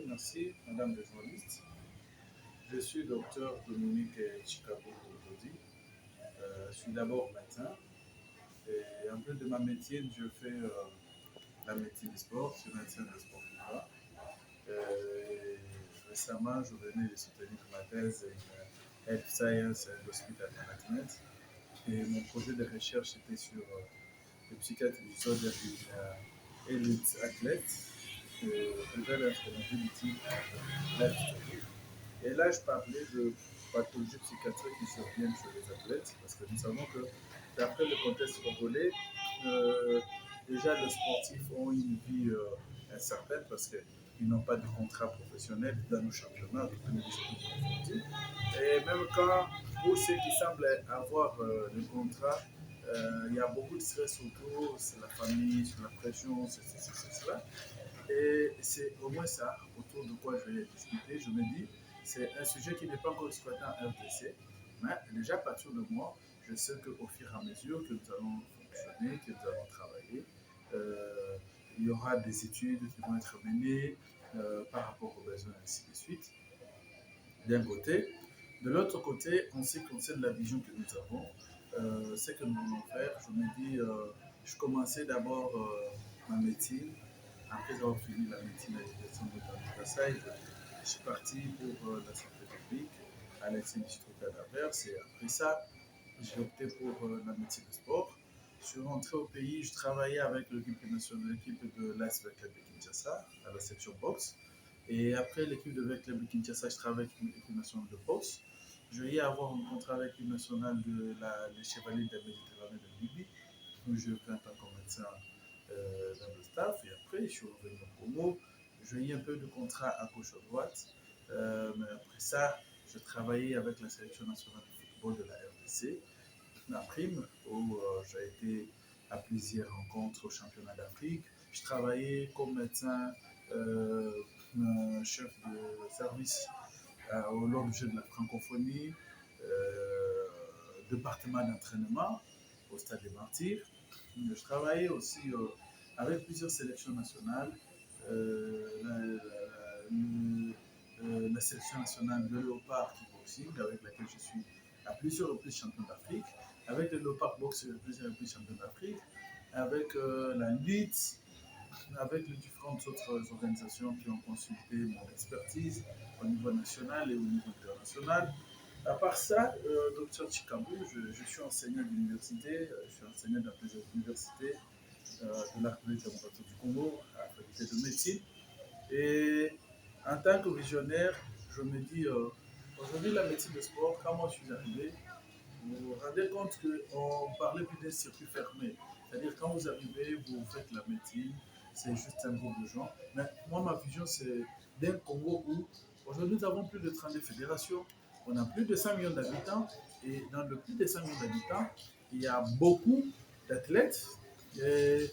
Merci, Madame la journaliste. Je suis docteur Dominique Chikabou Dodi. Je suis d'abord médecin et en plus de ma médecine, je fais la médecine du sport. Je suis médecin de sport vivant. Euh, Récemment, je venais de soutenir ma thèse en Health Science and Hospital Management. Et mon projet de recherche était sur le psychiatrie du disorder d'une élite athlète, nouvelle instrumentability lifestyle. Et là, je parlais de pathologies psychiatriques qui surviennent chez les athlètes, parce que nous savons que d'après le contexte congolais, euh, déjà les sportifs ont une vie incertaine parce qu'ils n'ont pas de contrat professionnel dans nos championnats, dans nos disciplines confondues. Et même quand, pour ceux qui semblent avoir le contrat, il y a beaucoup de stress autour, c'est la famille, c'est la pression, c'est cela. Et c'est au moins ça, autour de quoi je vais discuter. Je me dis, c'est un sujet qui n'est pas encore exploité en RDC, mais déjà à partir de moi, je sais qu'au fur et à mesure que nous allons fonctionner, que nous allons travailler, euh, il y aura des études qui vont être menées par rapport aux besoins, ainsi de suite, d'un côté. De l'autre côté, en ce qui concerne la vision que nous avons, ce que nous voulons faire, je me dis, je commençais d'abord ma médecine. Après avoir fini la médecine à l'université de Versailles, je suis parti pour la santé publique à l'Institut d'Anvers. Et après ça, j'ai opté pour la médecine de sport. Je suis rentré au pays, je travaillais avec l'équipe nationale, l'équipe de l'AS Club de Kinshasa à la section boxe. Et après l'équipe de Club de Kinshasa, je travaille avec l'équipe nationale de boxe. Je vais y avoir un contrat avec l'équipe nationale des Chevaliers de la Méditerranée de Libye, où je vais en tant que médecin dans le staff. Et après, je suis revenu au Congo. J'ai eu un peu de contrat à gauche à droite. Mais après ça, je travaillais avec la sélection nationale de football de la RDC, la prime, où j'ai été à plusieurs rencontres au championnat d'Afrique. Je travaillais comme médecin, euh, chef de service au l'objet de la francophonie, département d'entraînement au Stade des Martyrs. Je travaillais aussi avec plusieurs sélections nationales, la sélection nationale de Léopard Kickboxing, avec laquelle je suis à plusieurs reprises champion d'Afrique, avec le Léopard Box à plusieurs reprises champion d'Afrique, avec la LIT, avec les différentes autres organisations qui ont consulté mon expertise au niveau national et au niveau international. À part ça, docteur Chikambou, je suis enseignant d'université, je suis enseignant dans plusieurs universités de la République démocratique du Congo, à la faculté de médecine. Et en tant que visionnaire, je me dis, aujourd'hui, la médecine de sport, quand moi je suis arrivé, vous vous rendez compte qu'on parlait plus d'un circuit fermé. C'est-à-dire, quand vous arrivez, vous faites la médecine, c'est juste un groupe de gens. Mais moi, ma vision, c'est d'un Congo où, aujourd'hui, nous avons plus de 32 fédérations, on a plus de 100 millions d'habitants, et dans le plus de 100 millions d'habitants, il y a beaucoup d'athlètes. Et,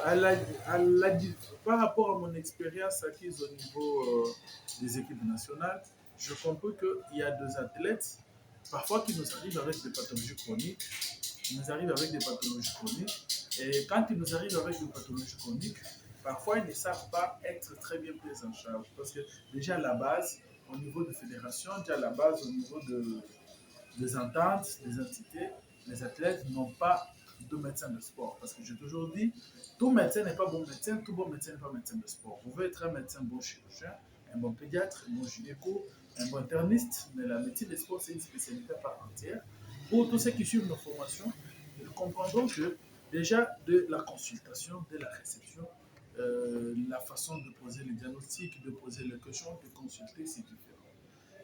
à la, à la, par rapport à mon expérience acquise au niveau des équipes nationales, je comprends qu'il y a deux athlètes parfois qui nous arrivent avec des pathologies chroniques. Ils nous arrivent avec des pathologies chroniques. Et quand ils nous arrivent avec des pathologies chroniques, parfois ils ne savent pas être très bien pris en charge. Parce que déjà à la base, au niveau de fédération, déjà à la base, au niveau des ententes, des entités, les athlètes n'ont pas de médecin de sport. Parce que j'ai toujours dit, tout médecin n'est pas bon médecin, tout bon médecin n'est pas médecin de sport. Vous pouvez être un médecin bon chirurgien, un bon pédiatre, un bon gynéco, un bon interniste, mais la médecine de sport, c'est une spécialité à part entière. Pour tous ceux qui suivent nos formations, nous comprendrons que déjà de la consultation, de la réception, la façon de poser les diagnostics, de poser les questions, de consulter, c'est différent.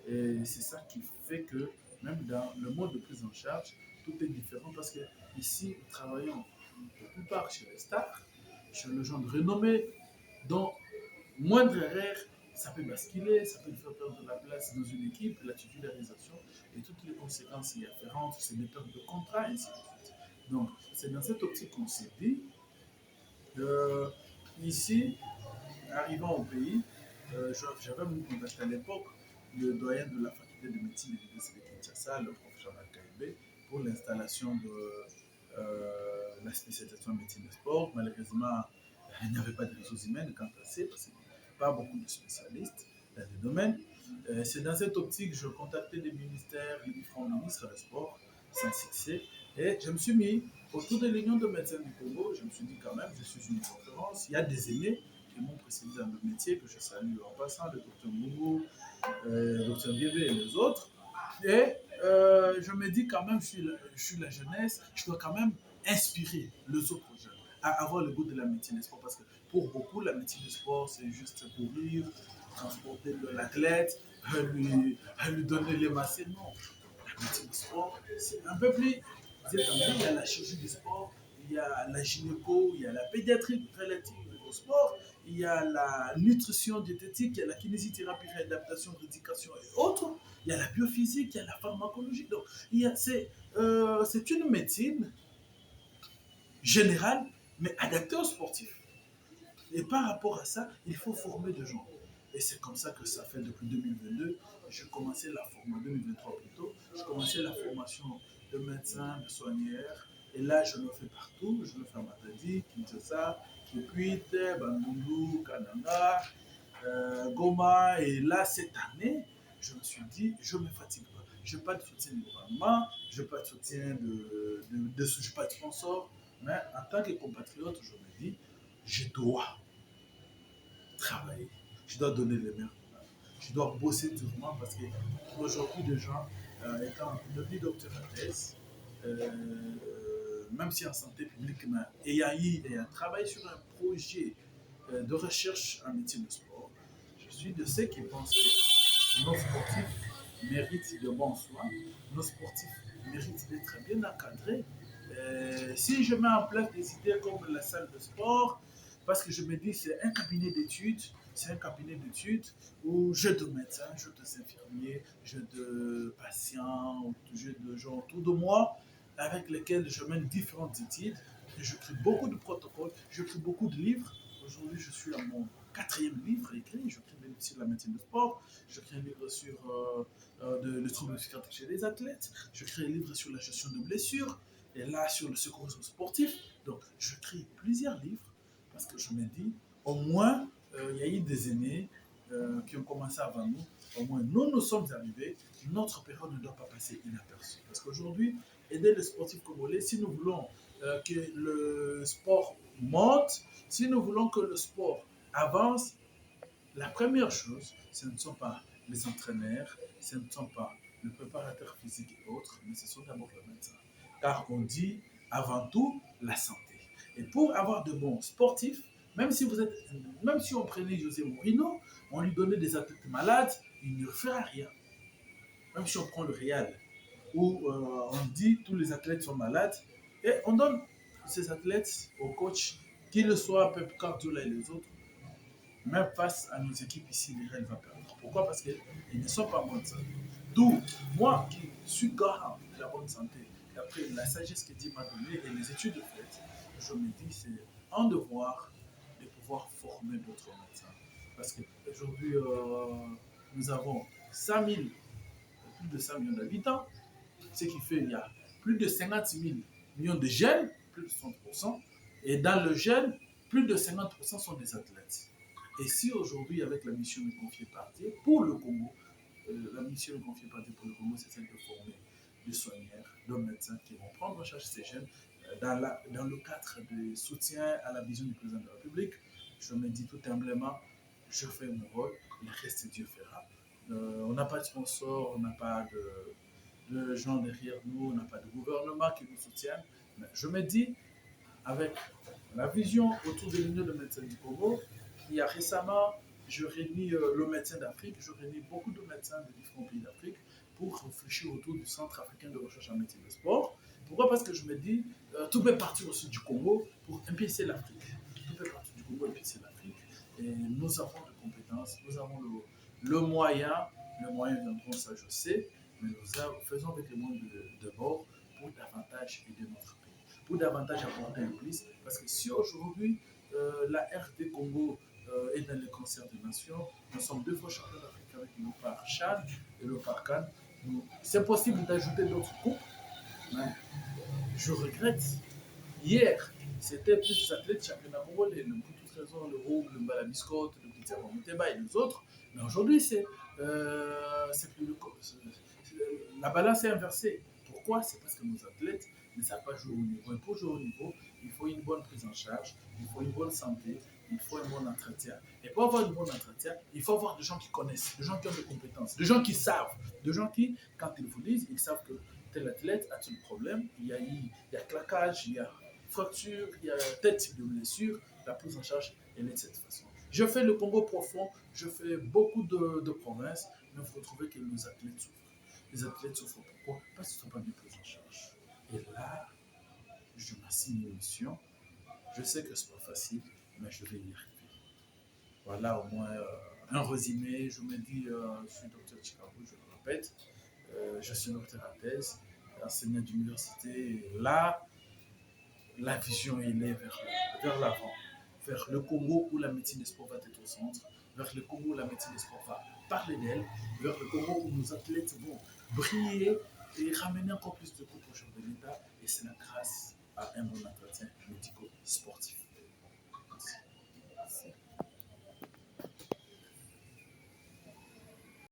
Et c'est ça qui fait que même dans le mode de prise en charge, tout est différent parce que ici, nous travaillons la plupart chez les stars, chez les gens de renommée, dont moindre erreur, ça peut basculer, ça peut faire perdre de la place dans une équipe, la titularisation et toutes les conséquences y afférentes, c'est des pertes de contrat, et ainsi de suite. Donc, c'est dans cette optique qu'on s'est dit, euh, ici, arrivant au pays, j'avais mon contact à l'époque, le doyen de la faculté de médecine de l'université de Kinshasa, le professeur Akaïbe, pour l'installation de la spécialisation en médecine de sport. Malheureusement, il n'y avait pas de ressources humaines quand passé, parce pas beaucoup de spécialistes dans les domaines. C'est dans cette optique que je contactais des ministères, les différents ministres des Sports, sans succès. Et je me suis mis autour de l'Union de médecins du Congo. Je me suis dit quand même, je suis une conférence. Il y a des aînés qui m'ont précédé dans le métier, que je salue en passant, le docteur Mougou, le docteur Biébé et les autres. Et je me dis quand même, je suis la jeunesse, je dois quand même inspirer les autres jeunes à avoir le goût de la médecine des sports. Parce que pour beaucoup, la médecine des sports, c'est juste courir, transporter l'athlète, lui donner les massés. Non, la médecine des sports, c'est un peu plus étendu. Il y a la chirurgie du sport, il y a la gynéco, il y a la pédiatrie relative au sport, il y a la nutrition diététique, il y a la kinésithérapie, réadaptation, rééducation et autres. Il y a la biophysique, il y a la pharmacologie. Donc, c'est une médecine générale, mais adaptée aux sportifs. Et par rapport à ça, il faut former des gens. Et c'est comme ça que ça fait depuis 2022. J'ai commencé la formation, 2023 plutôt, j'ai commencé la formation de médecins, de soigneurs. Et là, je le fais partout. Je le fais à Matadi, Kinshasa, Kikwit, Bandundu, Kananga, Goma. Et là, cette année, je me suis dit, je ne me fatigue pas. Je n'ai pas de soutien du gouvernement, je n'ai pas de soutien je n'ai pas de sponsor. Mais en tant que compatriote, je me dis, je dois travailler, je dois donner les meilleurs, je dois bosser durement parce qu'aujourd'hui, des gens, étant devenu docteur à thèse, même si en santé publique, ayant travaillé sur un projet de recherche en médecine de sport, je suis de ceux qui pensent que nos sportifs méritent de bons soins, nos sportifs méritent d'être bien encadrés. Si je mets en place des idées comme la salle de sport, parce que je me dis c'est un cabinet d'études, où j'ai de médecins, j'ai de infirmiers, j'ai de patients, j'ai de gens autour de moi avec lesquels je mène différentes études. Je crée beaucoup de protocoles, je crée beaucoup de livres. Aujourd'hui, je suis à mon 4e livre écrit. Je crée un livre sur la médecine de sport, je crée un livre sur le trouble psychiatrique chez les athlètes, je crée un livre sur la gestion de blessures, et là sur le secourisme sportif. Donc, je crée plusieurs livres parce que je me dis, au moins, il y a eu des aînés qui ont commencé avant nous. Au moins, nous sommes arrivés. Notre période ne doit pas passer inaperçue. Parce qu'aujourd'hui, aider les sportifs congolais, si nous voulons que le sport monte, si nous voulons que le sport avance, la première chose, ce ne sont pas les entraîneurs, ce ne sont pas le préparateur physique et autres, mais ce sont d'abord les médecins. Car on dit avant tout la santé. Et pour avoir de bons sportifs, même si on prenait José Mourinho, on lui donnait des athlètes malades, il ne fera rien. Même si on prend le Real, où on dit tous les athlètes sont malades, et on donne ces athlètes au coach, qu'ils soient Pep Guardiola et les autres, même face à nos équipes ici, les Real va perdre. Pourquoi? Parce qu'ils ne sont pas en bonne santé. D'où, moi qui suis garant de la bonne santé, d'après la sagesse que Dieu m'a donnée et les études faites, je me dis c'est un devoir de pouvoir former d'autres médecins. Parce qu'aujourd'hui, nous avons 100 000, plus de 100 millions d'habitants, ce qui fait qu'il y a plus de 50 000 millions de jeunes, plus de 60%, et dans le jeune, plus de 50% sont des athlètes. Et si aujourd'hui, avec la mission confiée par Dieu pour le Congo, la mission confiée par Dieu pour le Congo, c'est celle de former des soigneurs, des médecins qui vont prendre en charge ces jeunes dans le cadre de soutien à la vision du président de la République. Je me dis tout humblement, je fais mon rôle, le reste Dieu fera. On n'a pas de sponsor, on n'a pas de gens derrière nous, on n'a pas de gouvernement qui nous soutienne. Mais je me dis, avec la vision autour de l'Union de médecins du Congo, il y a récemment, je réunis le médecin d'Afrique, je réunis beaucoup de médecins de différents pays d'Afrique pour réfléchir autour du Centre africain de recherche en médecine de sport. Pourquoi? Parce que je me dis, tout peut partir aussi du Congo pour épicer l'Afrique. Tout peut partir du Congo pour épicer l'Afrique. Et nous avons des compétences, nous avons le moyen viendront, ça je sais, mais nous faisons avec les moyens de bord pour davantage aider notre pays, pour davantage apporter un plus. Parce que si aujourd'hui, la RD Congo est dans les concerts des nations, nous sommes 2 fois champions d'Afrique avec le par Chad et le par Cannes. C'est possible d'ajouter d'autres coupes, mais je regrette. Hier, c'était plus athlètes championnat congolais, le raison, le Rouble, le Balabiscotte, le Petit Moteba et les autres. Mais aujourd'hui, c'est plus la balance est inversée. Pourquoi? C'est parce que nos athlètes ne savent pas jouer au niveau. Et pour jouer au niveau, il faut une bonne prise en charge, il faut une bonne santé, il faut un bon entretien. Et pour avoir un bon entretien, il faut avoir des gens qui connaissent, des gens qui ont des compétences, des gens qui savent, des gens qui, quand ils vous disent, ils savent que tel athlète a-t-il un problème, il y a claquage, il y a fracture, il y a tel type de blessure, la prise en charge, elle est de cette façon. Je fais le Congo profond, je fais beaucoup de provinces, mais vous retrouvez que nos athlètes souffrent. Les athlètes souffrent pourquoi? Parce qu'ils ne sont pas bien pris en charge. Et là, je m'assigne une mission. Je sais que ce n'est pas facile, mais je vais y arriver. Voilà au moins un résumé. Je me dis, je suis docteur Chicago, je le répète. Je suis docteur à thèse, enseignant d'université. Là, la vision elle est vers l'avant, vers le Congo où la médecine des sports va être au centre, vers le Congo où la médecine des sports va parler d'elle, vers le Congo où nos athlètes vont briller et ramener encore plus de coups au champ de l'État. Et c'est grâce à un bon entretien médico-sportif.